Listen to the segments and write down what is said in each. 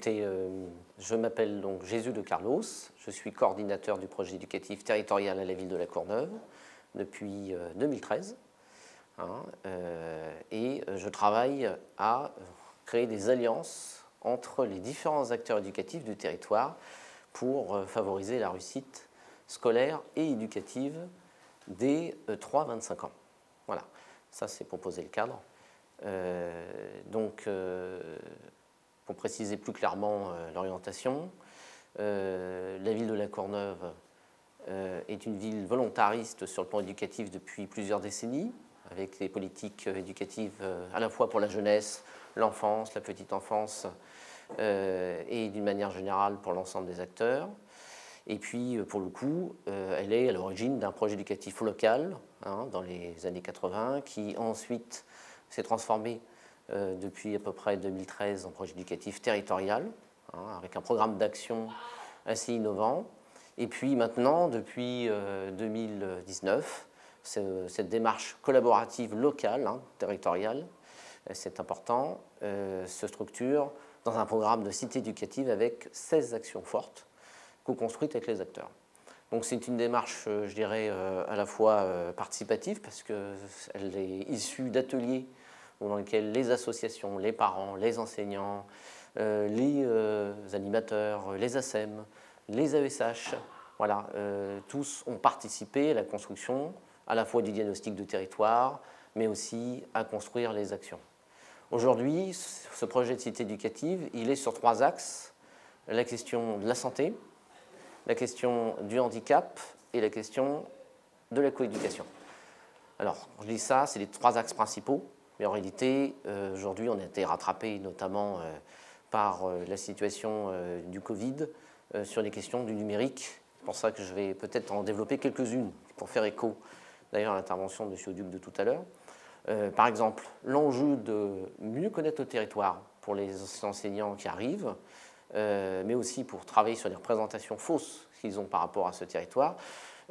écoutez, je m'appelle donc Jésus de Carlos, je suis coordinateur du projet éducatif territorial à la ville de La Courneuve depuis 2013. Et je travaille à créer des alliances entre les différents acteurs éducatifs du territoire pour favoriser la réussite scolaire et éducative des 3-25 ans. Voilà, ça c'est pour poser le cadre. Pour préciser plus clairement l'orientation, la ville de La Courneuve est une ville volontariste sur le plan éducatif depuis plusieurs décennies, avec des politiques éducatives à la fois pour la jeunesse, l'enfance, la petite enfance, et d'une manière générale pour l'ensemble des acteurs. Et puis, pour le coup, elle est à l'origine d'un projet éducatif local dans les années 80, qui ensuite s'est transformé depuis à peu près 2013 en projet éducatif territorial, avec un programme d'action assez innovant. Et puis maintenant, depuis 2019, cette démarche collaborative locale, territoriale, c'est important, se structure dans un programme de cité éducative avec 16 actions fortes co-construites avec les acteurs. Donc c'est une démarche, je dirais, à la fois participative, parce qu'elle est issue d'ateliers dans lesquels les associations, les parents, les enseignants, les animateurs, les ASEM, les AESH, voilà, tous ont participé à la construction à la fois du diagnostic de territoire, mais aussi à construire les actions. Aujourd'hui, ce projet de cité éducative, il est sur 3 axes: la question de la santé, la question du handicap et la question de la coéducation. Alors, je dis ça, c'est les 3 axes principaux, mais en réalité, aujourd'hui, on a été rattrapé notamment par la situation du Covid sur les questions du numérique. C'est pour ça que je vais peut-être en développer quelques-unes pour faire écho d'ailleurs à l'intervention de M. Auduc de tout à l'heure. Par exemple, l'enjeu de mieux connaître le territoire pour les enseignants qui arrivent, mais aussi pour travailler sur les représentations fausses qu'ils ont par rapport à ce territoire.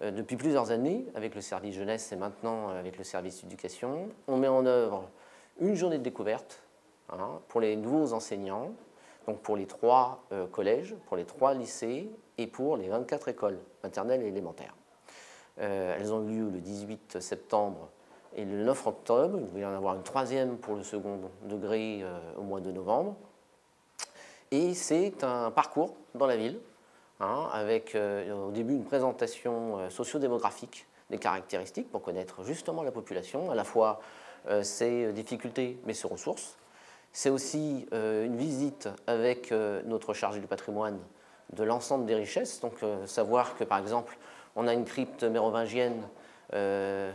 Depuis plusieurs années, avec le service jeunesse et maintenant avec le service éducation, on met en œuvre une journée de découverte pour les nouveaux enseignants, donc pour les 3 collèges, pour les 3 lycées et pour les 24 écoles maternelles et élémentaires. Elles ont eu lieu le 18 septembre et le 9 octobre. Il va y en avoir une 3e pour le second degré au mois de novembre. Et c'est un parcours dans la ville, avec au début une présentation sociodémographique des caractéristiques pour connaître justement la population, à la fois ses difficultés mais ses ressources. C'est aussi une visite avec notre chargé du patrimoine de l'ensemble des richesses, donc savoir que par exemple on a une crypte mérovingienne à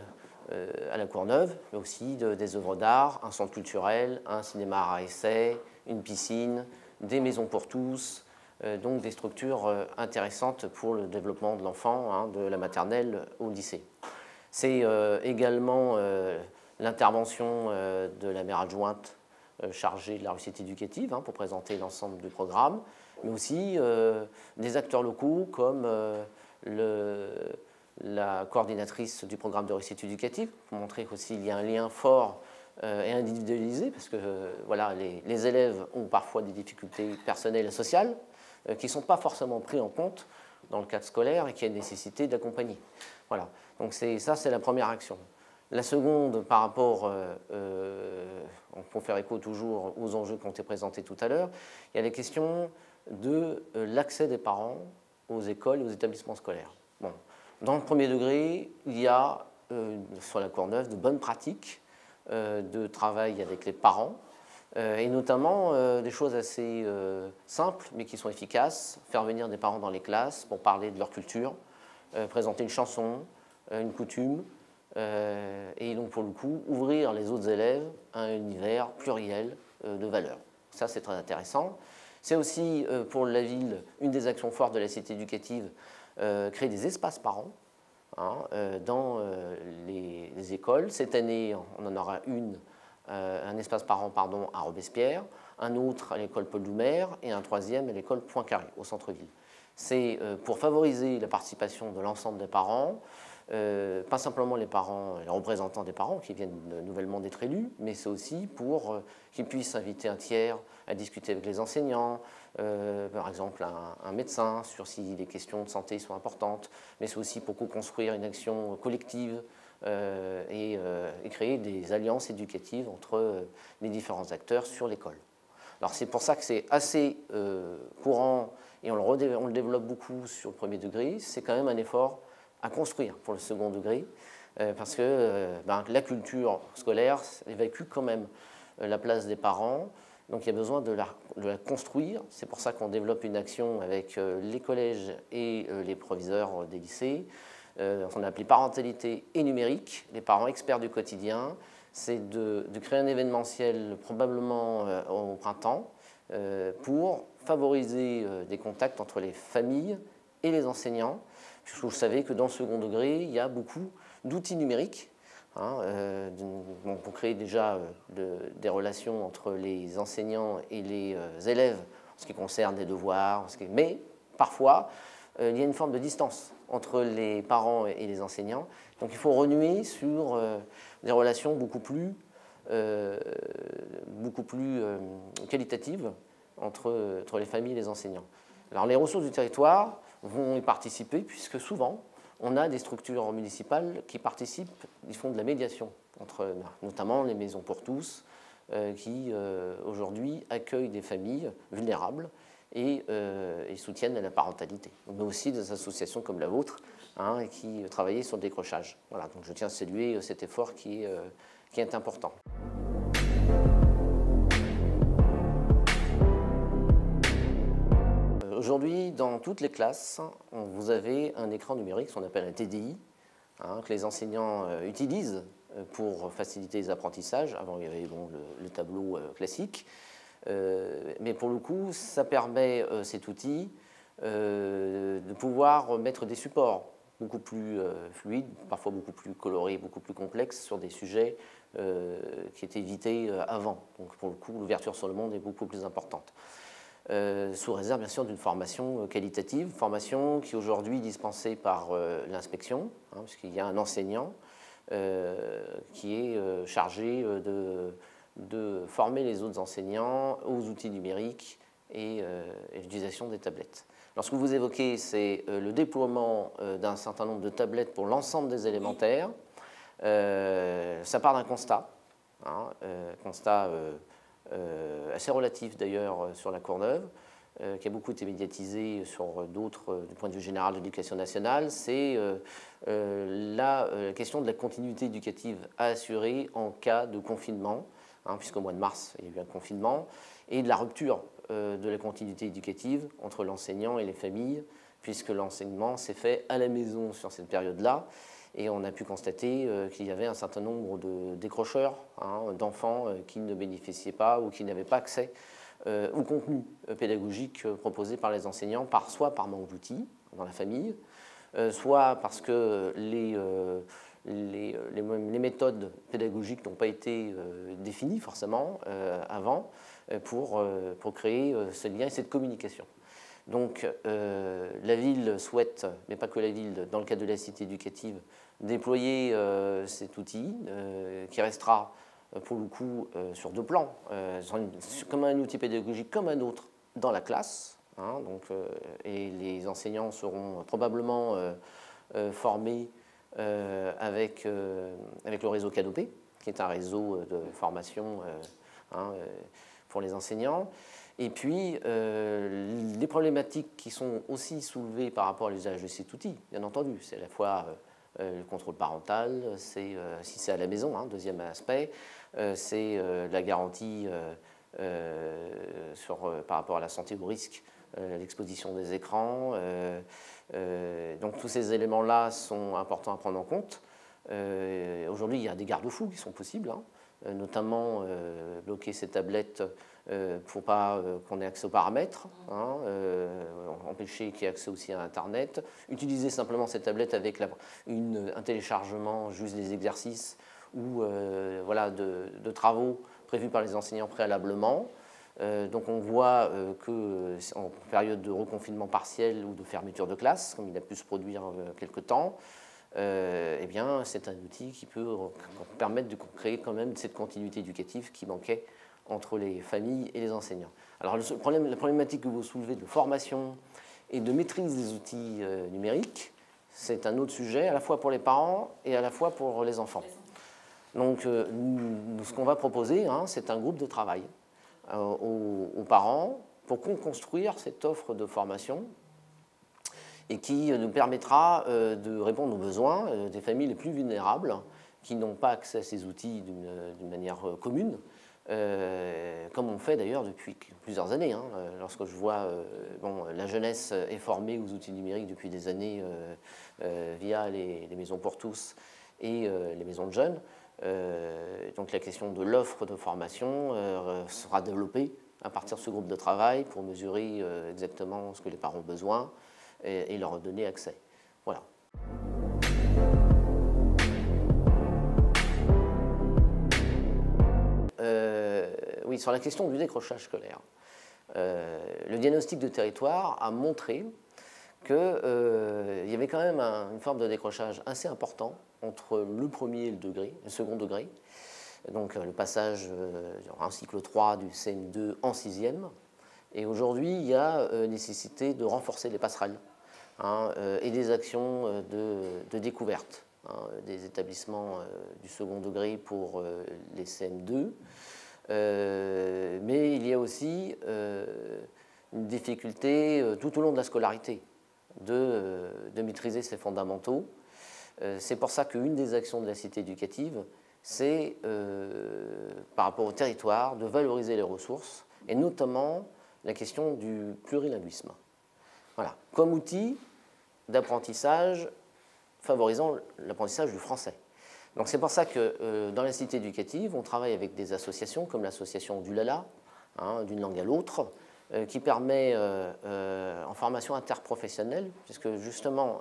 La Courneuve, mais aussi des œuvres d'art, un centre culturel, un cinéma à essai, une piscine, des maisons pour tous, donc des structures intéressantes pour le développement de l'enfant, de la maternelle au lycée. C'est également l'intervention de la maire adjointe chargée de la réussite éducative pour présenter l'ensemble du programme, mais aussi des acteurs locaux comme la coordinatrice du programme de réussite éducative, pour montrer qu'il y a un lien fort et individualisé, parce que voilà, les élèves ont parfois des difficultés personnelles et sociales qui ne sont pas forcément prises en compte dans le cadre scolaire et qui a une nécessité d'accompagner. Voilà, donc ça c'est la première action. La seconde, par rapport, pour faire écho toujours aux enjeux qui ont été présentés tout à l'heure, il y a les questions de l'accès des parents aux écoles et aux établissements scolaires. Bon. Dans le premier degré, il y a sur La Courneuve de bonnes pratiques de travail avec les parents, et notamment des choses assez simples mais qui sont efficaces: faire venir des parents dans les classes pour parler de leur culture, présenter une chanson, une coutume, et donc pour le coup ouvrir les autres élèves à un univers pluriel de valeurs. Ça c'est très intéressant. C'est aussi pour la ville une des actions fortes de la cité éducative, créer des espaces parents dans les écoles. Cette année, on en aura un espace parent à Robespierre, un autre à l'école Paul Doumer et un 3e à l'école Poincaré, au centre-ville. C'est pour favoriser la participation de l'ensemble des parents, pas simplement les parents, les représentants des parents qui viennent nouvellement d'être élus, mais c'est aussi pour qu'ils puissent inviter un tiers à discuter avec les enseignants, par exemple un médecin sur si les questions de santé sont importantes, mais c'est aussi pour co-construire une action collective et créer des alliances éducatives entre les différents acteurs sur l'école. Alors c'est pour ça que c'est assez courant et on le développe beaucoup sur le premier degré, c'est quand même un effort à construire pour le second degré, parce que la culture scolaire évacue quand même la place des parents, donc il y a besoin de la construire. C'est pour ça qu'on développe une action avec les collèges et les proviseurs des lycées, qu'on a appelé parentalité et numérique, les parents experts du quotidien. C'est de créer un événementiel probablement au printemps pour favoriser des contacts entre les familles et les enseignants. Puisque vous savez que dans le second degré, il y a beaucoup d'outils numériques pour créer déjà des relations entre les enseignants et les élèves en ce qui concerne les devoirs. Mais parfois, il y a une forme de distance entre les parents et les enseignants. Donc il faut renouer sur des relations beaucoup plus qualitatives entre les familles et les enseignants. Alors les ressources du territoire vont y participer puisque souvent on a des structures municipales qui participent, ils font de la médiation entre notamment les maisons pour tous qui aujourd'hui accueillent des familles vulnérables et soutiennent la parentalité. Mais aussi des associations comme la vôtre qui travaillent sur le décrochage. Voilà, donc je tiens à saluer cet effort qui est important. Aujourd'hui, dans toutes les classes, vous avez un écran numérique, ce qu'on appelle un TDI, que les enseignants utilisent pour faciliter les apprentissages. Avant, il y avait le tableau classique. Mais pour le coup, ça permet, cet outil, de pouvoir mettre des supports beaucoup plus fluides, parfois beaucoup plus colorés, beaucoup plus complexes, sur des sujets qui étaient évités avant. Donc pour le coup, l'ouverture sur le monde est beaucoup plus importante. Sous réserve bien sûr d'une formation qualitative, formation qui est aujourd'hui dispensée par l'inspection, puisqu'il y a un enseignant qui est chargé de former les autres enseignants aux outils numériques et l'utilisation des tablettes. Alors ce que vous évoquez, c'est le déploiement d'un certain nombre de tablettes pour l'ensemble des élémentaires. Ça part d'un constat, constat assez relatif d'ailleurs sur la Courneuve, qui a beaucoup été médiatisé sur d'autres, du point de vue général de l'éducation nationale, c'est la question de la continuité éducative à assurer en cas de confinement, puisqu'au mois de mars, il y a eu un confinement, et de la rupture de la continuité éducative entre l'enseignant et les familles, puisque l'enseignement s'est fait à la maison sur cette période-là. Et on a pu constater qu'il y avait un certain nombre de décrocheurs, d'enfants qui ne bénéficiaient pas ou qui n'avaient pas accès au contenu pédagogique proposé par les enseignants, soit par manque d'outils dans la famille, soit parce que les méthodes pédagogiques n'ont pas été définies forcément avant pour créer ce lien et cette communication. Donc la ville souhaite, mais pas que la ville, dans le cadre de la cité éducative, déployer cet outil qui restera pour le coup sur deux plans, comme un outil pédagogique comme un autre dans la classe, et les enseignants seront probablement formés avec le réseau Canopé, qui est un réseau de formation pour les enseignants. Et puis, les problématiques qui sont aussi soulevées par rapport à l'usage de cet outil, bien entendu, c'est à la fois le contrôle parental, si c'est à la maison, deuxième aspect, c'est la garantie par rapport à la santé ou au risque, l'exposition des écrans. Donc tous ces éléments-là sont importants à prendre en compte. Aujourd'hui, il y a des garde-fous qui sont possibles, notamment bloquer ces tablettes pour pas qu'on ait accès aux paramètres, empêcher qu'il y ait accès aussi à Internet, utiliser simplement ces tablettes avec un téléchargement juste des exercices ou de travaux prévus par les enseignants préalablement. Donc on voit qu'en période de reconfinement partiel ou de fermeture de classe, comme il a pu se produire quelque temps, eh bien, c'est un outil qui peut permettre de créer quand même cette continuité éducative qui manquait entre les familles et les enseignants. Alors, la problématique que vous soulevez de formation et de maîtrise des outils numériques, c'est un autre sujet, à la fois pour les parents et à la fois pour les enfants. Donc, ce qu'on va proposer, c'est un groupe de travail aux parents pour construire cette offre de formation et qui nous permettra de répondre aux besoins des familles les plus vulnérables qui n'ont pas accès à ces outils d'une manière commune, comme on fait d'ailleurs depuis plusieurs années. Lorsque je vois la jeunesse est formée aux outils numériques depuis des années via les maisons pour tous et les maisons de jeunes, donc la question de l'offre de formation sera développée à partir de ce groupe de travail pour mesurer exactement ce que les parents ont besoin et leur donner accès. Voilà. Oui, sur la question du décrochage scolaire, le diagnostic de territoire a montré qu'il y avait quand même une forme de décrochage assez important entre le premier et le second degré. Donc le passage en cycle 3 du CM2 en 6e. Et aujourd'hui, il y a nécessité de renforcer les passerelles et des actions de découverte des établissements du second degré pour les CM2. Mais il y a aussi une difficulté tout au long de la scolarité de maîtriser ces fondamentaux. C'est pour ça qu'une des actions de la cité éducative, c'est, par rapport au territoire, de valoriser les ressources, et notamment la question du plurilinguisme. Voilà, comme outil d'apprentissage favorisant l'apprentissage du français. Donc c'est pour ça que dans la cité éducative, on travaille avec des associations comme l'association du Lala, d'une langue à l'autre, qui permet en formation interprofessionnelle, puisque justement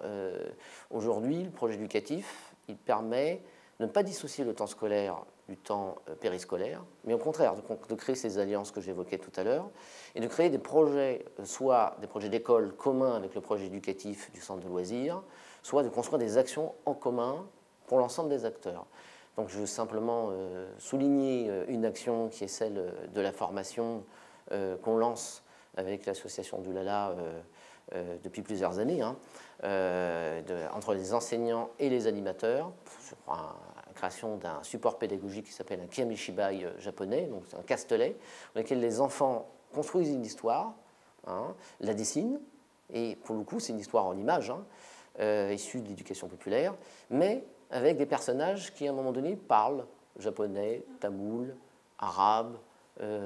aujourd'hui le projet éducatif, il permet de ne pas dissocier le temps scolaire du temps périscolaire, mais au contraire de créer ces alliances que j'évoquais tout à l'heure, et de créer des projets, soit des projets d'école communs avec le projet éducatif du centre de loisirs, soit de construire des actions en commun pour l'ensemble des acteurs. Donc je veux simplement souligner une action qui est celle de la formation qu'on lance avec l'association du Lala depuis plusieurs années, entre les enseignants et les animateurs, sur la création d'un support pédagogique qui s'appelle un kamishibai japonais, donc c'est un castelet, dans lequel les enfants construisent une histoire, la dessinent, et pour le coup c'est une histoire en images, issue de l'éducation populaire, mais avec des personnages qui à un moment donné parlent japonais, tamoul, arabe,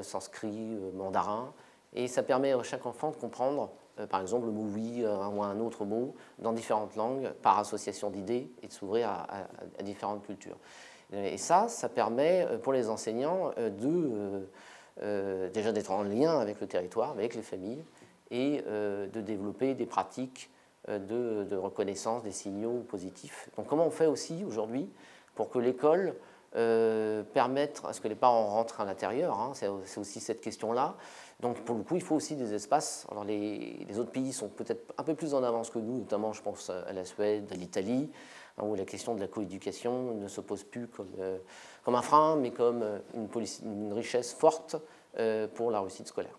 sanskrit, mandarin, et ça permet à chaque enfant de comprendre par exemple le mot oui ou un autre mot dans différentes langues par association d'idées et de s'ouvrir à différentes cultures. Et ça permet pour les enseignants déjà d'être en lien avec le territoire, avec les familles, et de développer des pratiques de reconnaissance des signaux positifs. Donc comment on fait aussi aujourd'hui pour que l'école permette à ce que les parents rentrent à l'intérieur, c'est aussi cette question-là. Donc pour le coup, il faut aussi des espaces. Alors les autres pays sont peut-être un peu plus en avance que nous, notamment je pense à la Suède, à l'Italie, où la question de la coéducation ne se pose plus comme un frein, mais comme une richesse forte pour la réussite scolaire.